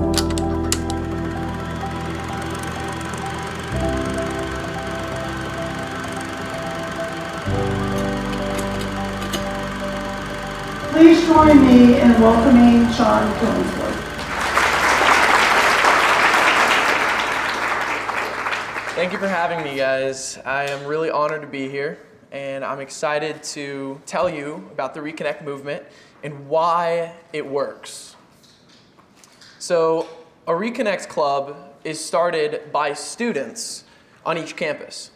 Please join me in welcoming Seán Killingsworth. Thank you for having me, guys. I am really honored to be here, and I'm excited to tell you about the Reconnect movement and why it works. So, a Reconnect club is started by students on each campus.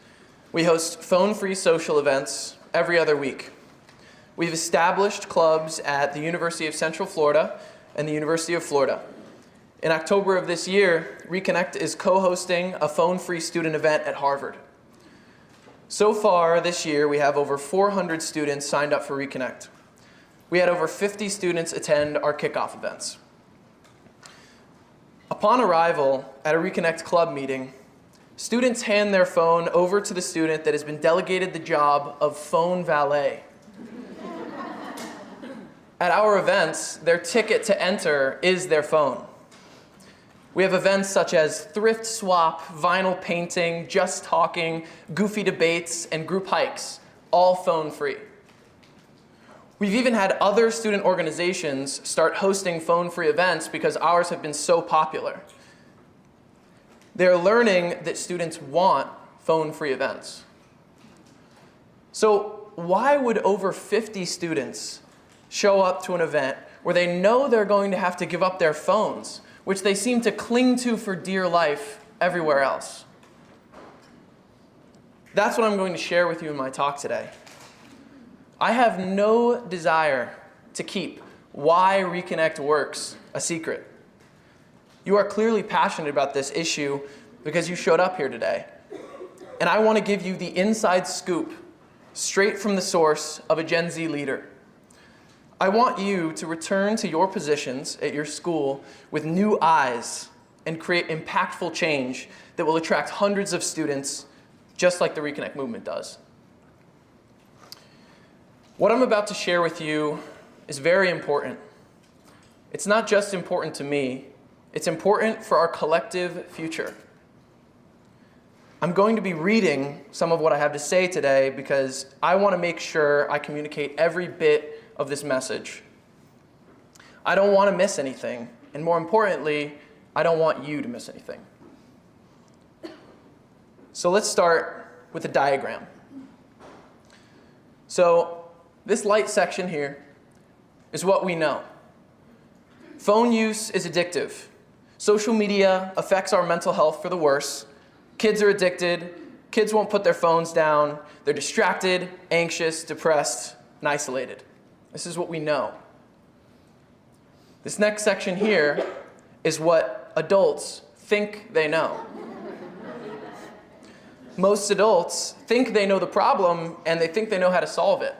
We host phone-free social events every other week. We've established clubs at the University of Central Florida and the University of Florida. In October of this year, Reconnect is co-hosting a phone-free student event at Harvard. So far this year, we have over 400 students signed up for Reconnect. We had over 50 students attend our kickoff events. Upon arrival at a Reconnect club meeting, students hand their phone over to the student that has been delegated the job of phone valet. At our events, their ticket to enter is their phone. We have events such as thrift swap, vinyl painting, just talking, goofy debates, and group hikes, all phone-free. We've even had other student organizations start hosting phone-free events because ours have been so popular. They're learning that students want phone-free events. So why would over 50 students show up to an event where they know they're going to have to give up their phones, which they seem to cling to for dear life everywhere else? That's what I'm going to share with you in my talk today. I have no desire to keep why Reconnect works a secret. You are clearly passionate about this issue because you showed up here today. And I want to give you the inside scoop, straight from the source of a Gen Z leader. I want you to return to your positions at your school with new eyes and create impactful change that will attract hundreds of students, just like the Reconnect movement does. What I'm about to share with you is very important. It's not just important to me, it's important for our collective future. I'm going to be reading some of what I have to say today because I want to make sure I communicate every bit of this message. I don't want to miss anything, and more importantly, I don't want you to miss anything. So let's start with a diagram. So this light section here is what we know. Phone use is addictive. Social media affects our mental health for the worse. Kids are addicted. Kids won't put their phones down. They're distracted, anxious, depressed, and isolated. This is what we know. This next section here is what adults think they know. Most adults think they know the problem and they think they know how to solve it.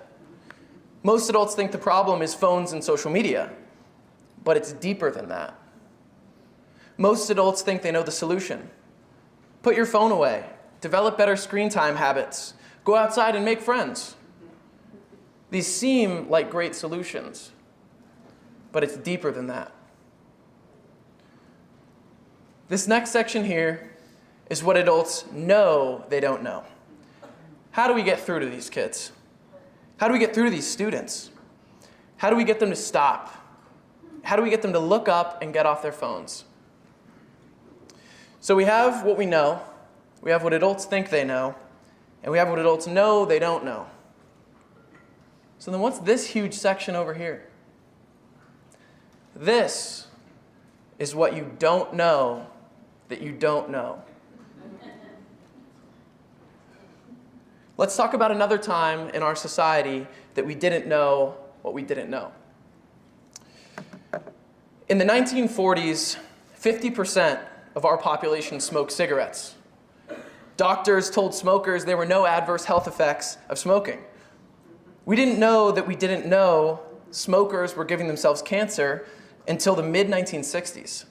Most adults think the problem is phones and social media, but it's deeper than that. Most adults think they know the solution. Put your phone away. Develop better screen time habits. Go outside and make friends. These seem like great solutions, but it's deeper than that. This next section here is what adults know they don't know. How do we get through to these kids? How do we get through to these students? How do we get them to stop? How do we get them to look up and get off their phones? So we have what we know, we have what adults think they know, and we have what adults know they don't know. So then what's this huge section over here? This is what you don't know that you don't know. Let's talk about another time in our society that we didn't know what we didn't know. In the 1940s, 50% of our population smoked cigarettes. Doctors told smokers there were no adverse health effects of smoking. We didn't know that we didn't know smokers were giving themselves cancer until the mid-1960s.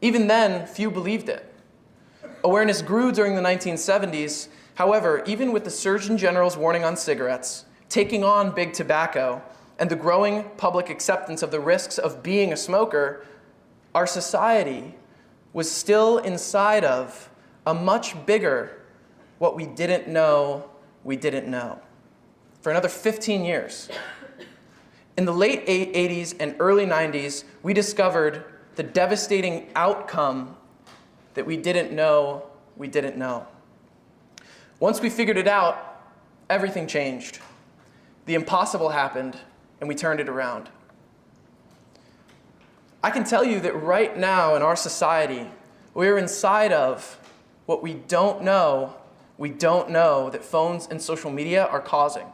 Even then, few believed it. Awareness grew during the 1970s. However, even with the Surgeon General's warning on cigarettes, taking on big tobacco, and the growing public acceptance of the risks of being a smoker, our society was still inside of a much bigger what we didn't know we didn't know for another 15 years. In the late 80s and early 90s, we discovered the devastating outcome that we didn't know we didn't know. Once we figured it out, everything changed. The impossible happened, and we turned it around. I can tell you that right now in our society, we're inside of what we don't know that phones and social media are causing.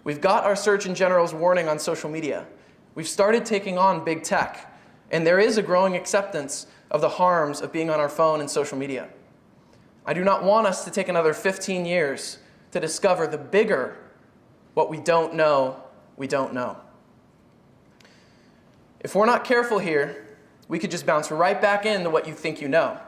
We've got our Surgeon General's warning on social media. We've started taking on big tech, and there is a growing acceptance of the harms of being on our phone and social media. I do not want us to take another 15 years to discover the bigger what we don't know we don't know. If we're not careful here, we could just bounce right back into what you think you know.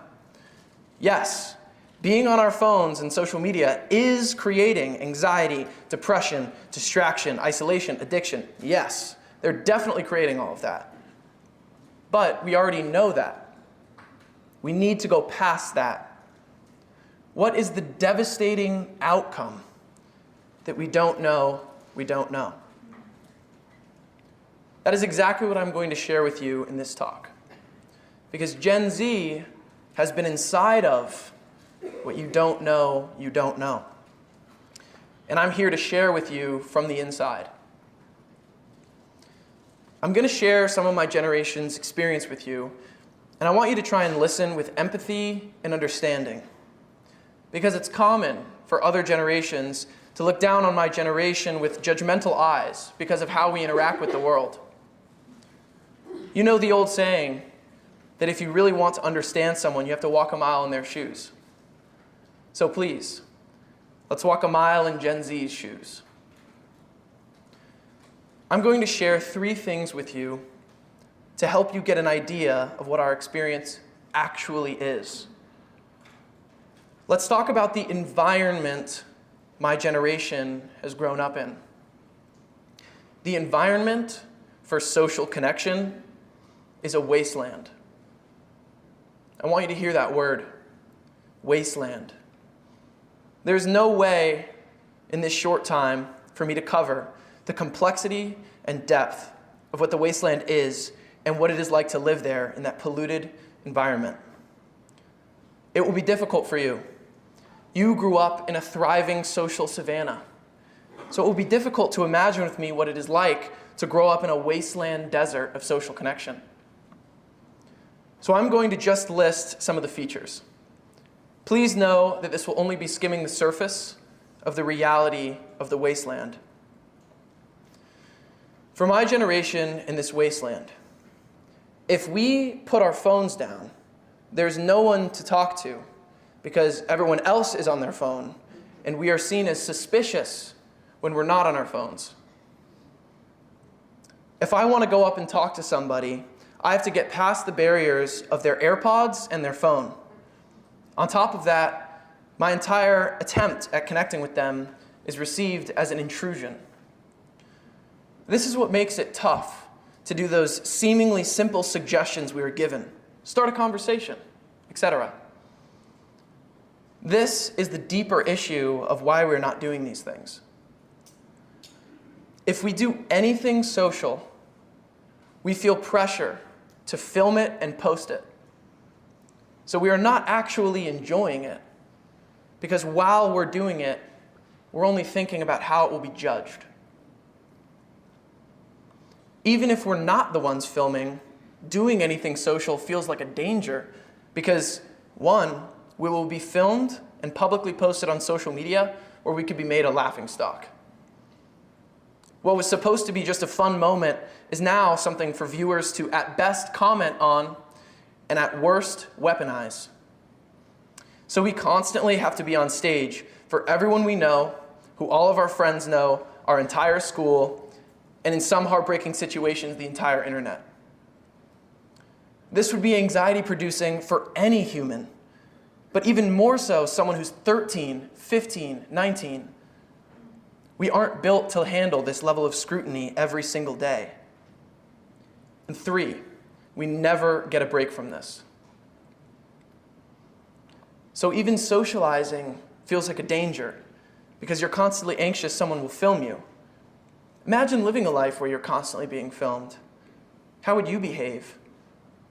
Yes, being on our phones and social media is creating anxiety, depression, distraction, isolation, addiction. Yes, they're definitely creating all of that. But we already know that. We need to go past that. What is the devastating outcome that we don't know we don't know? That is exactly what I'm going to share with you in this talk. Because Gen Z has been inside of what you don't know you don't know. And I'm here to share with you from the inside. I'm going to share some of my generation's experience with you, and I want you to try and listen with empathy and understanding. Because it's common for other generations to look down on my generation with judgmental eyes because of how we interact with the world. You know the old saying that if you really want to understand someone, you have to walk a mile in their shoes. So please, let's walk a mile in Gen Z's shoes. I'm going to share 3 things with you to help you get an idea of what our experience actually is. Let's talk about the environment my generation has grown up in. The environment for social connection is a wasteland. I want you to hear that word, wasteland. There's no way in this short time for me to cover the complexity and depth of what the wasteland is and what it is like to live there in that polluted environment. It will be difficult for you. You grew up in a thriving social savanna. So it will be difficult to imagine with me what it is like to grow up in a wasteland desert of social connection. So I'm going to just list some of the features. Please know that this will only be skimming the surface of the reality of the wasteland. For my generation in this wasteland, if we put our phones down, there's no one to talk to because everyone else is on their phone, and we are seen as suspicious when we're not on our phones. If I want to go up and talk to somebody, I have to get past the barriers of their AirPods and their phone. On top of that, my entire attempt at connecting with them is received as an intrusion. This is what makes it tough to do those seemingly simple suggestions we were given. Start a conversation, etc. This is the deeper issue of why we're not doing these things. If we do anything social, we feel pressure to film it and post it. So we are not actually enjoying it, because while we're doing it, we're only thinking about how it will be judged. Even if we're not the ones filming, doing anything social feels like a danger, because 1, we will be filmed and publicly posted on social media, or we could be made a laughingstock. What was supposed to be just a fun moment is now something for viewers to at best comment on and at worst weaponize. So we constantly have to be on stage for everyone we know, who all of our friends know, our entire school, and in some heartbreaking situations, the entire internet. This would be anxiety-producing for any human, but even more so someone who's 13, 15, 19. We aren't built to handle this level of scrutiny every single day. And 3, We never get a break from this. So even socializing feels like a danger because you're constantly anxious someone will film you. Imagine living a life where you're constantly being filmed. How would you behave?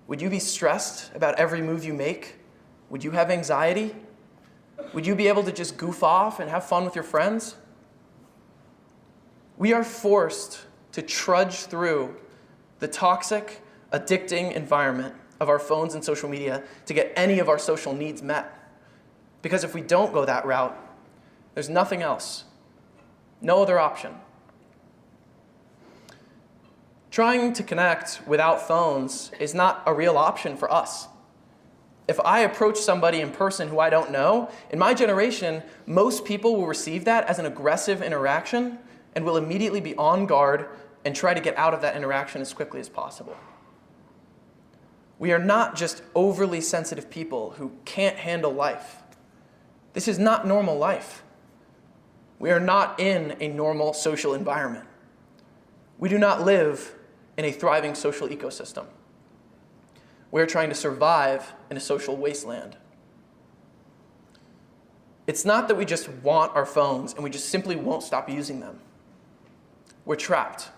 Would you be stressed about every move you make? Would you have anxiety? Would you be able to just goof off and have fun with your friends? We are forced to trudge through the toxic, addicting environment of our phones and social media to get any of our social needs met. Because if we don't go that route, there's nothing else, no other option. Trying to connect without phones is not a real option for us. If I approach somebody in person who I don't know, in my generation, most people will receive that as an aggressive interaction and will immediately be on guard and try to get out of that interaction as quickly as possible. We are not just overly sensitive people who can't handle life. This is not normal life. We are not in a normal social environment. We do not live in a thriving social ecosystem. We're trying to survive in a social wasteland. It's not that we just want our phones and we just simply won't stop using them. We're trapped.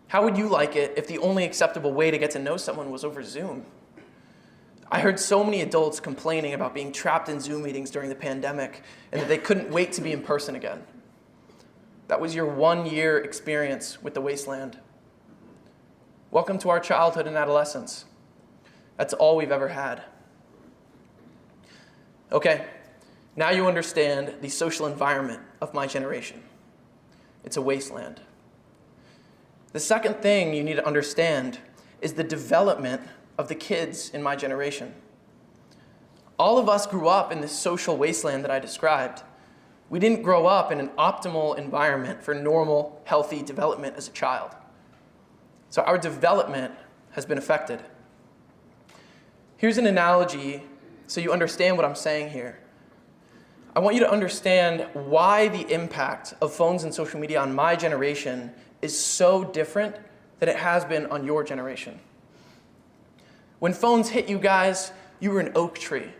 How would you like it if the only acceptable way to get to know someone was over Zoom? I heard so many adults complaining about being trapped in Zoom meetings during the pandemic and that they couldn't wait to be in person again. That was your 1-year experience with the wasteland. Welcome to our childhood and adolescence. That's all we've ever had. Okay, now you understand the social environment of my generation. It's a wasteland. The second thing you need to understand is the development of the kids in my generation. All of us grew up in this social wasteland that I described. We didn't grow up in an optimal environment for normal, healthy development as a child. So our development has been affected. Here's an analogy so you understand what I'm saying here. I want you to understand why the impact of phones and social media on my generation is so different than it has been on your generation. When phones hit you guys, you were an oak tree.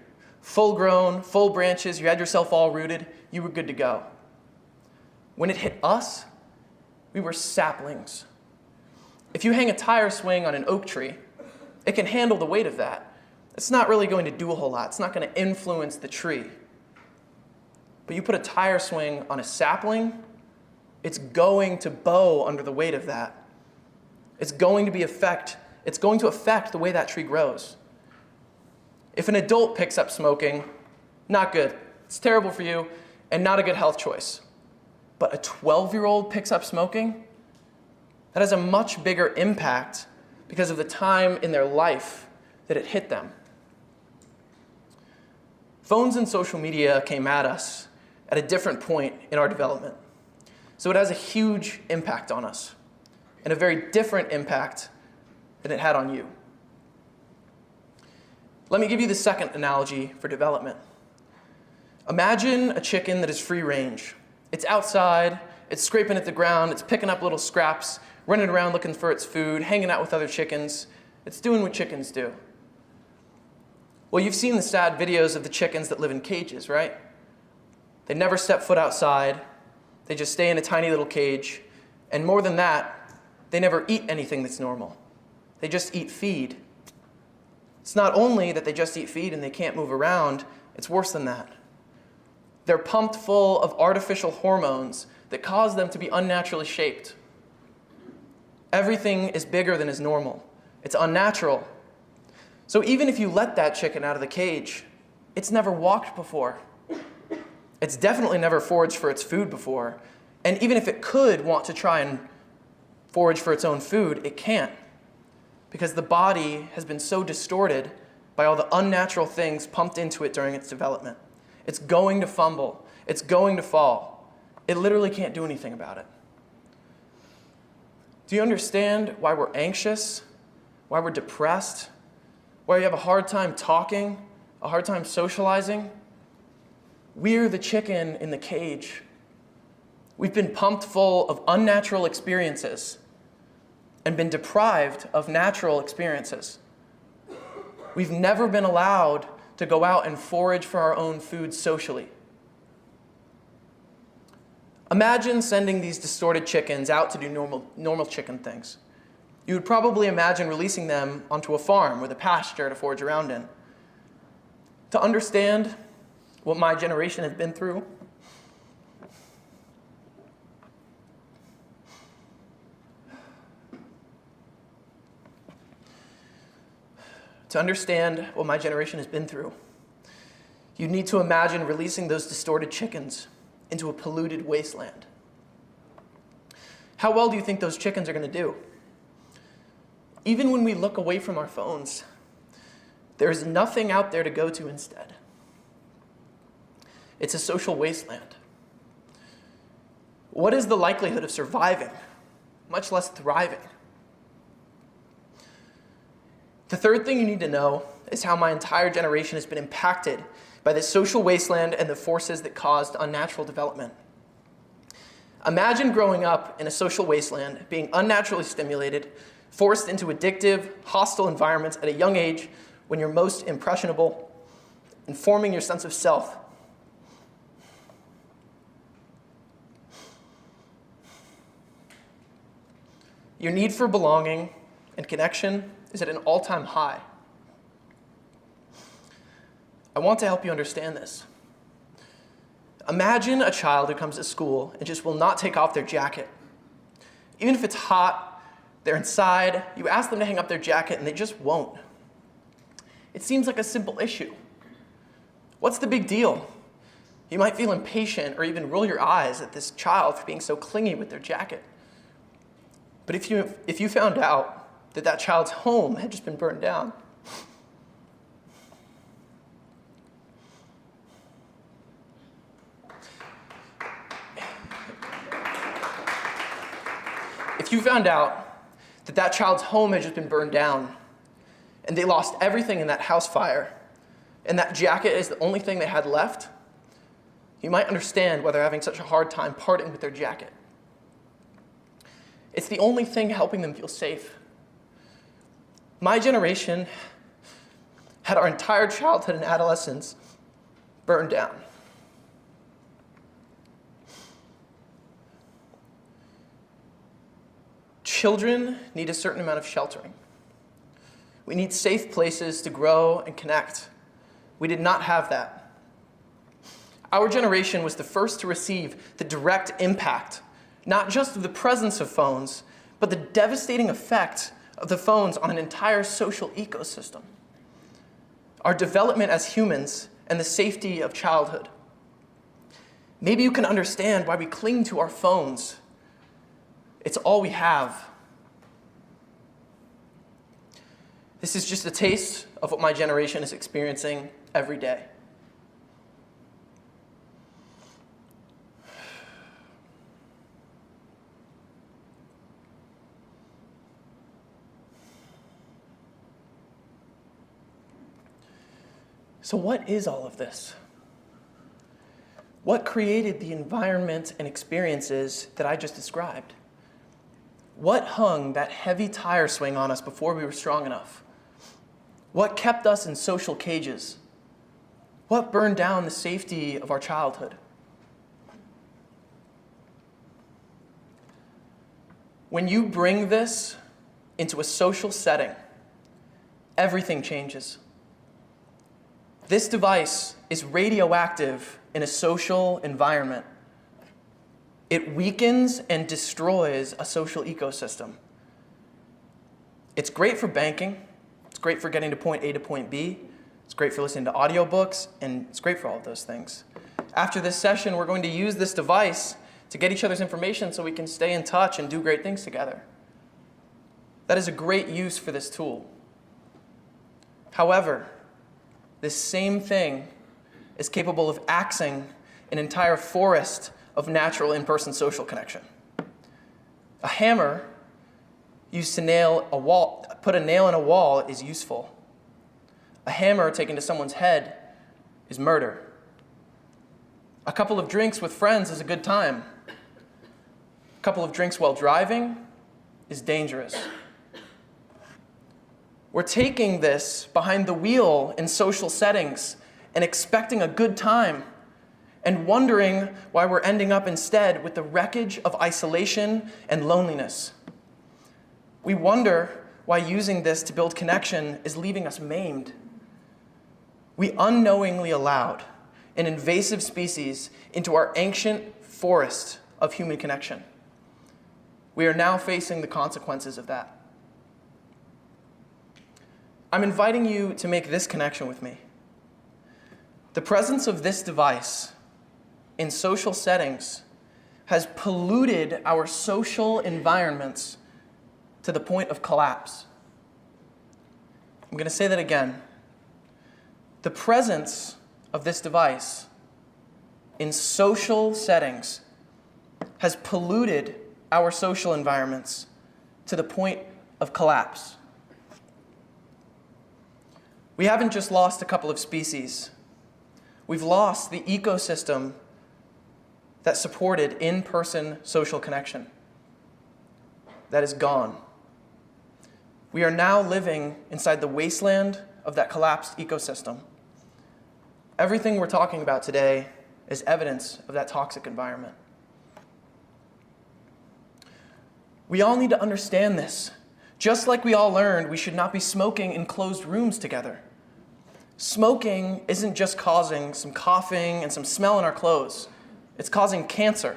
Full grown, full branches, you had yourself all rooted, you were good to go. When it hit us, we were saplings. If you hang a tire swing on an oak tree, it can handle the weight of that. It's not really going to do a whole lot. It's not going to influence the tree. But you put a tire swing on a sapling, it's going to bow under the weight of that. It's going to affect the way that tree grows. If an adult picks up smoking, not good. It's terrible for you and not a good health choice. But a 12-year-old picks up smoking, that has a much bigger impact because of the time in their life that it hit them. Phones and social media came at us at a different point in our development. So it has a huge impact on us and a very different impact than it had on you. Let me give you the second analogy for development. Imagine a chicken that is free range. It's outside, it's scraping at the ground, it's picking up little scraps, running around looking for its food, hanging out with other chickens. It's doing what chickens do. Well, you've seen the sad videos of the chickens that live in cages, right? They never step foot outside. They just stay in a tiny little cage. And more than that, they never eat anything that's normal. They just eat feed. It's not only that they just eat feed and they can't move around, it's worse than that. They're pumped full of artificial hormones that cause them to be unnaturally shaped. Everything is bigger than is normal. It's unnatural. So even if you let that chicken out of the cage, it's never walked before. It's definitely never foraged for its food before. And even if it could want to try and forage for its own food, it can't. Because the body has been so distorted by all the unnatural things pumped into it during its development. It's going to fumble. It's going to fall. It literally can't do anything about it. Do you understand why we're anxious? Why we're depressed? Why we have a hard time talking? A hard time socializing? We're the chicken in the cage. We've been pumped full of unnatural experiences. and been deprived of natural experiences. We've never been allowed to go out and forage for our own food socially. Imagine sending these distorted chickens out to do normal chicken things. You would probably imagine releasing them onto a farm with a pasture to forage around in. To understand what my generation has been through, you need to imagine releasing those distorted chickens into a polluted wasteland. How well do you think those chickens are going to do? Even when we look away from our phones, there is nothing out there to go to instead. It's a social wasteland. What is the likelihood of surviving, much less thriving? The third thing you need to know is how my entire generation has been impacted by this social wasteland and the forces that caused unnatural development. Imagine growing up in a social wasteland, being unnaturally stimulated, forced into addictive, hostile environments at a young age when you're most impressionable, and forming your sense of self. Your need for belonging and connection is at an all-time high. I want to help you understand this. Imagine a child who comes to school and just will not take off their jacket. Even if it's hot, they're inside, you ask them to hang up their jacket and they just won't. It seems like a simple issue. What's the big deal? You might feel impatient or even roll your eyes at this child for being so clingy with their jacket. But if you found out that that child's home had just been burned down, if you found out that that child's home had just been burned down and they lost everything in that house fire and that jacket is the only thing they had left, you might understand why they're having such a hard time parting with their jacket. It's the only thing helping them feel safe. My generation had our entire childhood and adolescence burned down. Children need a certain amount of sheltering. We need safe places to grow and connect. We did not have that. Our generation was the first to receive the direct impact, not just of the presence of phones, but the devastating effect of the phones on an entire social ecosystem. Our development as humans and the safety of childhood. Maybe you can understand why we cling to our phones. It's all we have. This is just a taste of what my generation is experiencing every day. So what is all of this? What created the environment and experiences that I just described? What hung that heavy tire swing on us before we were strong enough? What kept us in social cages? What burned down the safety of our childhood? When you bring this into a social setting, everything changes. This device is radioactive in a social environment. It weakens and destroys a social ecosystem. It's great for banking. It's great for getting to point A to point B. It's great for listening to audiobooks, and it's great for all of those things. After this session, we're going to use this device to get each other's information so we can stay in touch and do great things together. That is a great use for this tool. However, this same thing is capable of axing an entire forest of natural in-person social connection. A hammer used to put a nail in a wall is useful. A hammer taken to someone's head is murder. A couple of drinks with friends is a good time. A couple of drinks while driving is dangerous. We're taking this behind the wheel in social settings and expecting a good time and wondering why we're ending up instead with the wreckage of isolation and loneliness. We wonder why using this to build connection is leaving us maimed. We unknowingly allowed an invasive species into our ancient forest of human connection. We are now facing the consequences of that. I'm inviting you to make this connection with me. The presence of this device in social settings has polluted our social environments to the point of collapse. I'm going to say that again. The presence of this device in social settings has polluted our social environments to the point of collapse. We haven't just lost a couple of species. We've lost the ecosystem that supported in-person social connection. That is gone. We are now living inside the wasteland of that collapsed ecosystem. Everything we're talking about today is evidence of that toxic environment. We all need to understand this. Just like we all learned we should not be smoking in closed rooms together. Smoking isn't just causing some coughing and some smell in our clothes. It's causing cancer.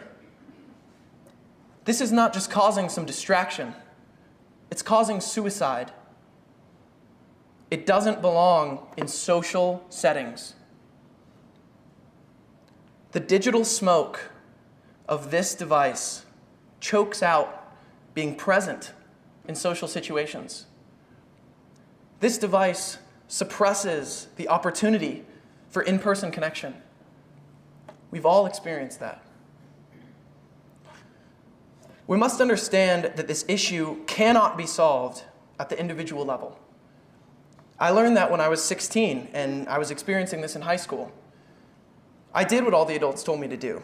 This is not just causing some distraction. It's causing suicide. It doesn't belong in social settings. The digital smoke of this device chokes out being present in social situations. This device suppresses the opportunity for in-person connection. We've all experienced that. We must understand that this issue cannot be solved at the individual level. I learned that when I was 16 and I was experiencing this in high school. I did what all the adults told me to do.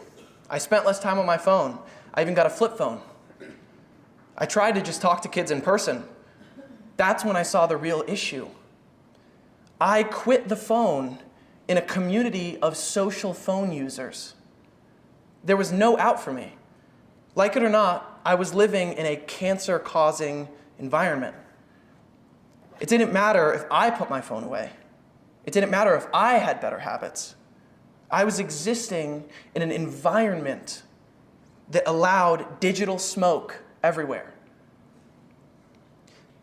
I spent less time on my phone. I even got a flip phone. I tried to just talk to kids in person. That's when I saw the real issue. I quit the phone in a community of social phone users. There was no out for me. Like it or not, I was living in a cancer-causing environment. It didn't matter if I put my phone away. It didn't matter if I had better habits. I was existing in an environment that allowed digital smoke everywhere.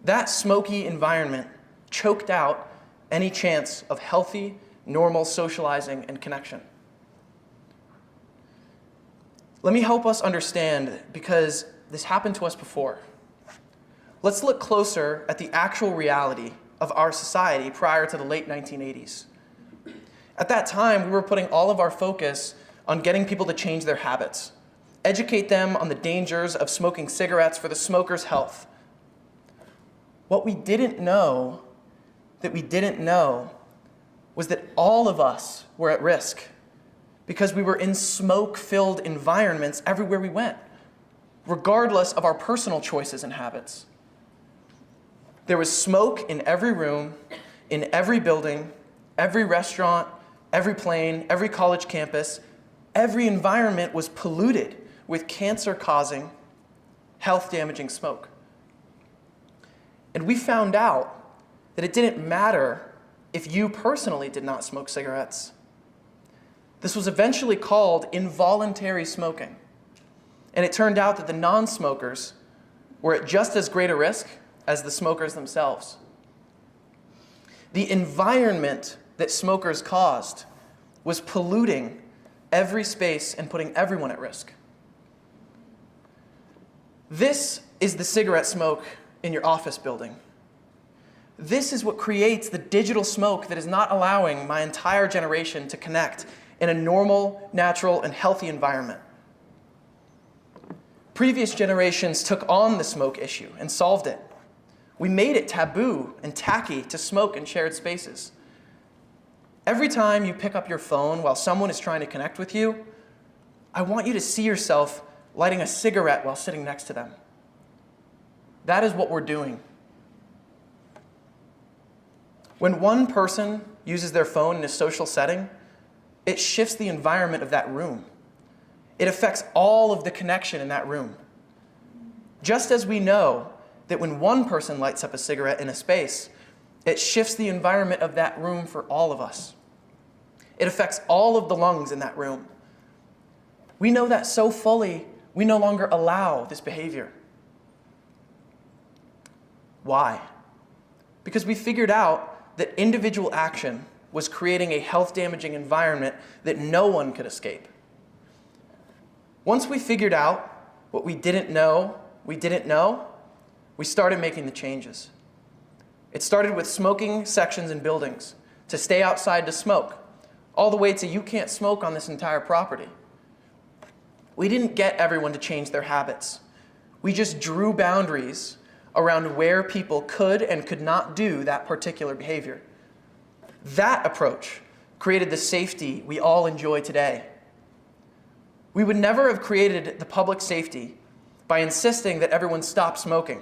That smoky environment choked out any chance of healthy, normal socializing and connection. Let me help us understand, because this happened to us before. Let's look closer at the actual reality of our society prior to the late 1980s. At that time, we were putting all of our focus on getting people to change their habits, educate them on the dangers of smoking cigarettes for the smoker's health. What we didn't know was that all of us were at risk because we were in smoke-filled environments everywhere we went, regardless of our personal choices and habits. There was smoke in every room, in every building, every restaurant, every plane, every college campus. Every environment was polluted with cancer-causing, health-damaging smoke. And we found out that it didn't matter if you personally did not smoke cigarettes. This was eventually called involuntary smoking. And it turned out that the non-smokers were at just as great a risk as the smokers themselves. The environment that smokers caused was polluting every space and putting everyone at risk. This is the cigarette smoke in your office building. This is what creates the digital smoke that is not allowing my entire generation to connect in a normal, natural, and healthy environment. Previous generations took on the smoke issue and solved it. We made it taboo and tacky to smoke in shared spaces. Every time you pick up your phone while someone is trying to connect with you, I want you to see yourself lighting a cigarette while sitting next to them. That is what we're doing. When one person uses their phone in a social setting, it shifts the environment of that room. It affects all of the connection in that room. Just as we know that when one person lights up a cigarette in a space, it shifts the environment of that room for all of us. It affects all of the lungs in that room. We know that so fully, we no longer allow this behavior. Why? Because we figured out that individual action was creating a health-damaging environment that no one could escape. Once we figured out what we didn't know, we started making the changes. It started with smoking sections in buildings, to stay outside to smoke, all the way to you can't smoke on this entire property. We didn't get everyone to change their habits. We just drew boundaries around where people could and could not do that particular behavior. That approach created the safety we all enjoy today. We would never have created the public safety by insisting that everyone stop smoking.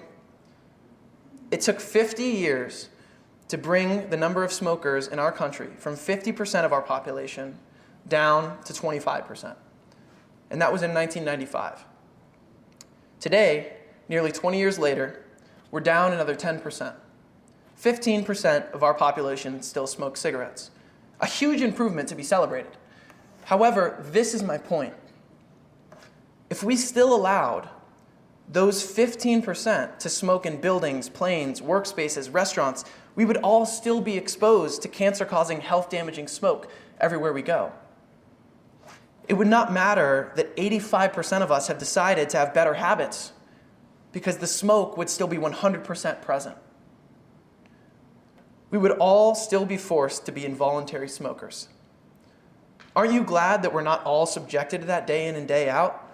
It took 50 years to bring the number of smokers in our country from 50% of our population down to 25%. And that was in 1995. Today, nearly 20 years later, we're down another 10%. 15% of our population still smokes cigarettes. A huge improvement to be celebrated. However, this is my point. If we still allowed those 15% to smoke in buildings, planes, workspaces, restaurants, we would all still be exposed to cancer-causing, health-damaging smoke everywhere we go. It would not matter that 85% of us have decided to have better habits, because the smoke would still be 100% present. We would all still be forced to be involuntary smokers. Aren't you glad that we're not all subjected to that day in and day out?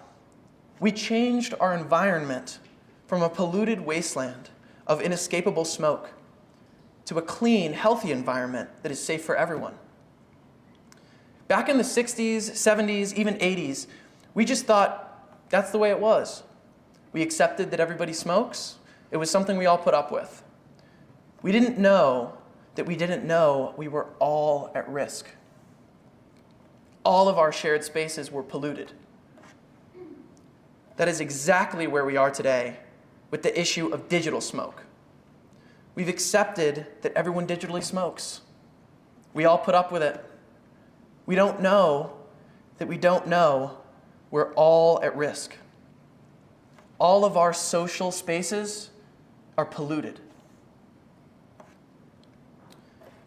We changed our environment from a polluted wasteland of inescapable smoke to a clean, healthy environment that is safe for everyone. Back in the 60s, 70s, even 80s, we just thought that's the way it was. We accepted that everybody smokes. It was something we all put up with. We didn't know that we didn't know we were all at risk. All of our shared spaces were polluted. That is exactly where we are today with the issue of digital smoke. We've accepted that everyone digitally smokes. We all put up with it. We don't know that we don't know we're all at risk. All of our social spaces are polluted.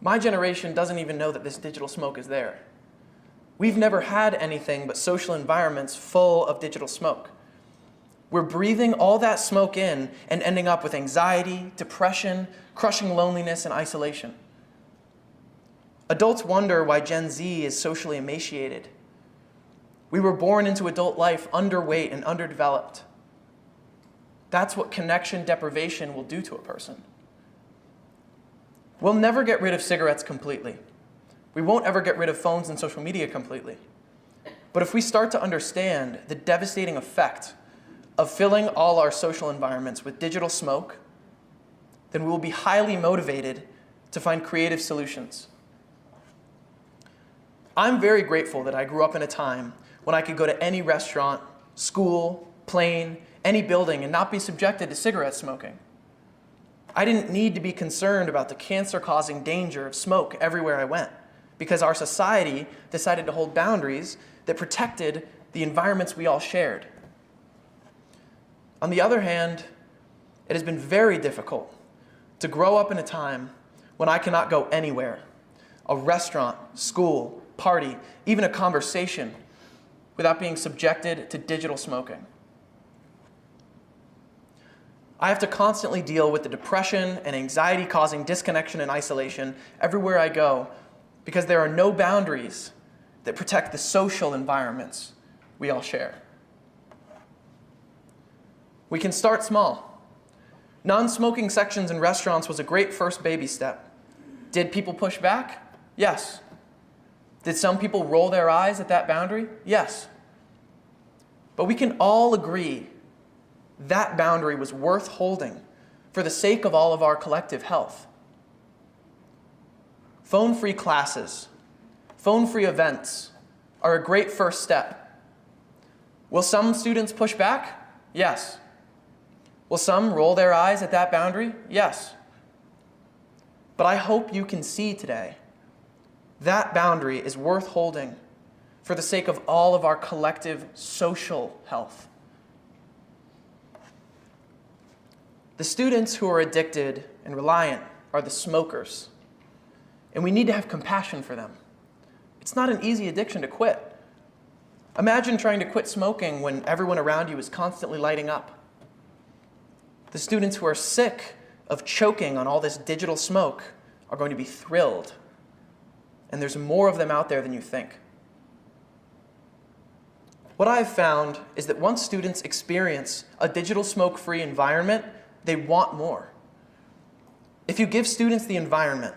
My generation doesn't even know that this digital smoke is there. We've never had anything but social environments full of digital smoke. We're breathing all that smoke in and ending up with anxiety, depression, crushing loneliness, and isolation. Adults wonder why Gen Z is socially emaciated. We were born into adult life underweight and underdeveloped. That's what connection deprivation will do to a person. We'll never get rid of cigarettes completely. We won't ever get rid of phones and social media completely. But if we start to understand the devastating effect of filling all our social environments with digital smoke, then we will be highly motivated to find creative solutions. I'm very grateful that I grew up in a time when I could go to any restaurant, school, plane, any building and not be subjected to cigarette smoking. I didn't need to be concerned about the cancer-causing danger of smoke everywhere I went, because our society decided to hold boundaries that protected the environments we all shared. On the other hand, it has been very difficult to grow up in a time when I cannot go anywhere, a restaurant, school, party, even a conversation, without being subjected to digital smoking. I have to constantly deal with the depression and anxiety causing disconnection and isolation everywhere I go, because there are no boundaries that protect the social environments we all share. We can start small. Non-smoking sections in restaurants was a great first baby step. Did people push back? Yes. Did some people roll their eyes at that boundary? Yes. But we can all agree that boundary was worth holding for the sake of all of our collective health. Phone-free classes, phone-free events are a great first step. Will some students push back? Yes. Will some roll their eyes at that boundary? Yes. But I hope you can see today that boundary is worth holding for the sake of all of our collective social health. The students who are addicted and reliant are the smokers, and we need to have compassion for them. It's not an easy addiction to quit. Imagine trying to quit smoking when everyone around you is constantly lighting up. The students who are sick of choking on all this digital smoke are going to be thrilled, and there's more of them out there than you think. What I've found is that once students experience a digital smoke-free environment, they want more. If you give students the environment,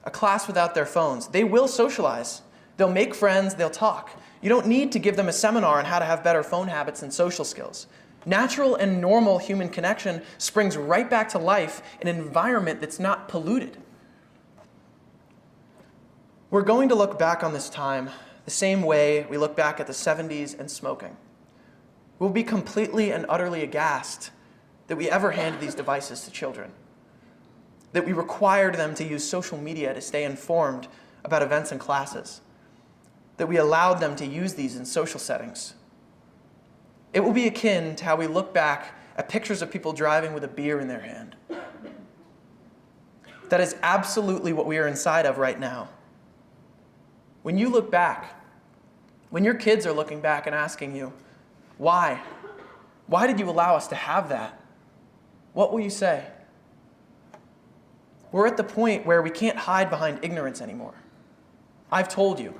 a class without their phones, they will socialize. They'll make friends, they'll talk. You don't need to give them a seminar on how to have better phone habits and social skills. Natural and normal human connection springs right back to life in an environment that's not polluted. We're going to look back on this time the same way we look back at the 70s and smoking. We'll be completely and utterly aghast that we ever handed these devices to children, that we required them to use social media to stay informed about events and classes, that we allowed them to use these in social settings. It will be akin to how we look back at pictures of people driving with a beer in their hand. That is absolutely what we are inside of right now. When you look back, when your kids are looking back and asking you, why? Why did you allow us to have that? What will you say? We're at the point where we can't hide behind ignorance anymore. I've told you.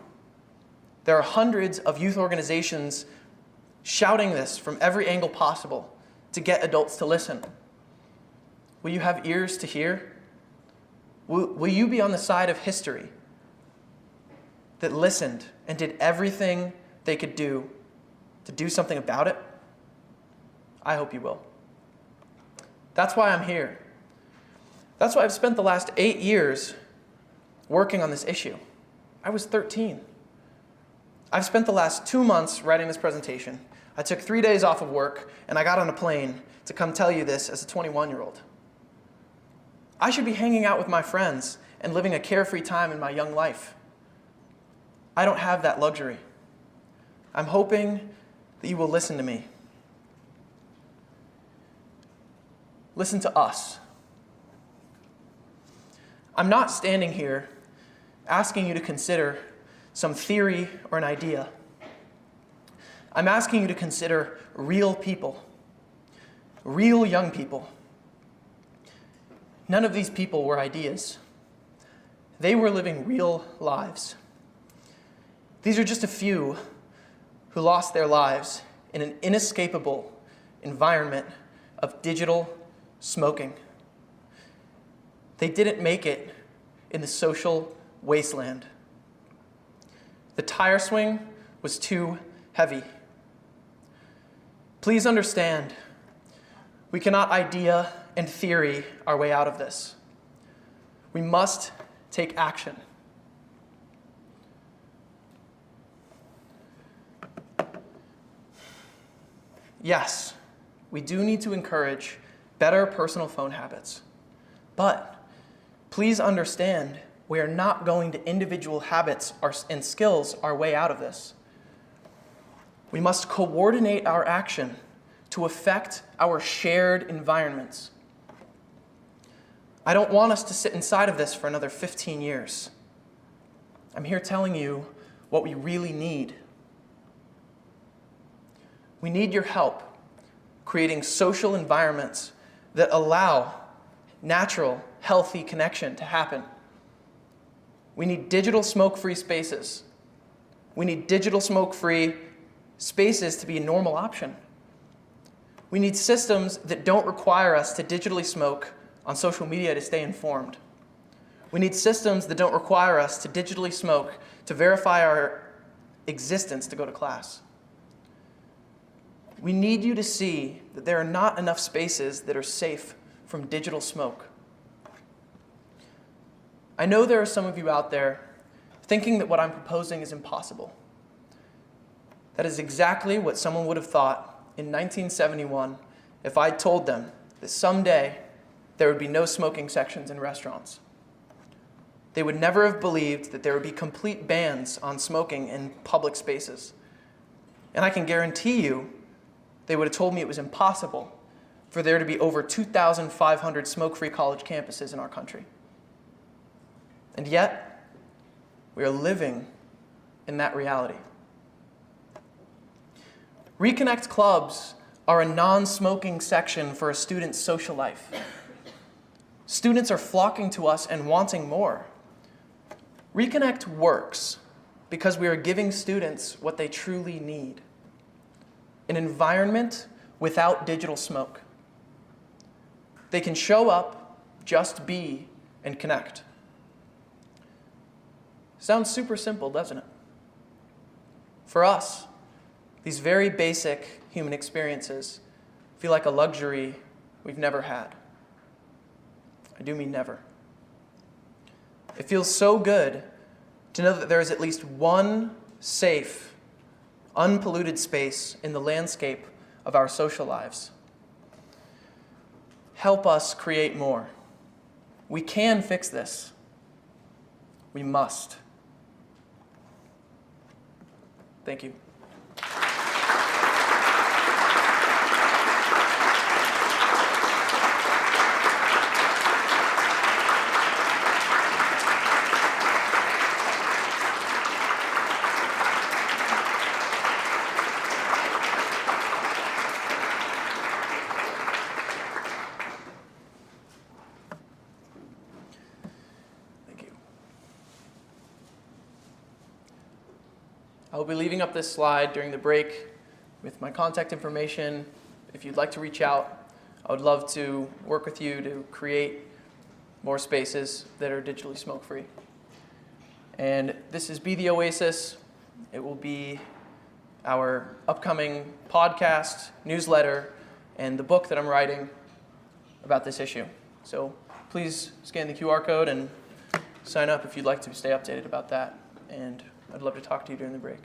There are hundreds of youth organizations shouting this from every angle possible to get adults to listen. Will you have ears to hear? Will you be on the side of history that listened and did everything they could do to do something about it? I hope you will. That's why I'm here. That's why I've spent the last 8 years working on this issue. I was 13. I've spent the last 2 months writing this presentation. I took 3 days off of work, and I got on a plane to come tell you this as a 21-year-old. I should be hanging out with my friends and living a carefree time in my young life. I don't have that luxury. I'm hoping that you will listen to me. Listen to us. I'm not standing here asking you to consider some theory or an idea. I'm asking you to consider real people, real young people. None of these people were ideas. They were living real lives. These are just a few who lost their lives in an inescapable environment of digital smoking. They didn't make it in the social wasteland. The tire swing was too heavy. Please understand, we cannot idea and theory our way out of this. We must take action. Yes, we do need to encourage better personal phone habits, but please understand we are not going to individual habits and skills our way out of this. We must coordinate our action to affect our shared environments. I don't want us to sit inside of this for another 15 years. I'm here telling you what we really need. We need your help creating social environments that allow natural, healthy connection to happen. We need digital smoke-free spaces. We need digital smoke-free spaces to be a normal option. We need systems that don't require us to digitally smoke on social media to stay informed. We need systems that don't require us to digitally smoke to verify our existence to go to class. We need you to see that there are not enough spaces that are safe from digital smoke. I know there are some of you out there thinking that what I'm proposing is impossible. That is exactly what someone would have thought in 1971 if I told them that someday there would be no smoking sections in restaurants. They would never have believed that there would be complete bans on smoking in public spaces. And I can guarantee you, they would have told me it was impossible for there to be over 2,500 smoke-free college campuses in our country. And yet, we are living in that reality. Reconnect clubs are a non-smoking section for a student's social life. Students are flocking to us and wanting more. Reconnect works because we are giving students what they truly need: an environment without digital smoke. They can show up, just be, and connect. Sounds super simple, doesn't it? For us, these very basic human experiences feel like a luxury we've never had. I do mean never. It feels so good to know that there is at least one safe, unpolluted space in the landscape of our social lives. Help us create more. We can fix this. We must. Thank you. I'll be leaving up this slide during the break with my contact information. If you'd like to reach out, I would love to work with you to create more spaces that are digitally smoke-free. And this is Be the Oasis. It will be our upcoming podcast, newsletter, and the book that I'm writing about this issue. So please scan the QR code and sign up if you'd like to stay updated about that. And I'd love to talk to you during the break.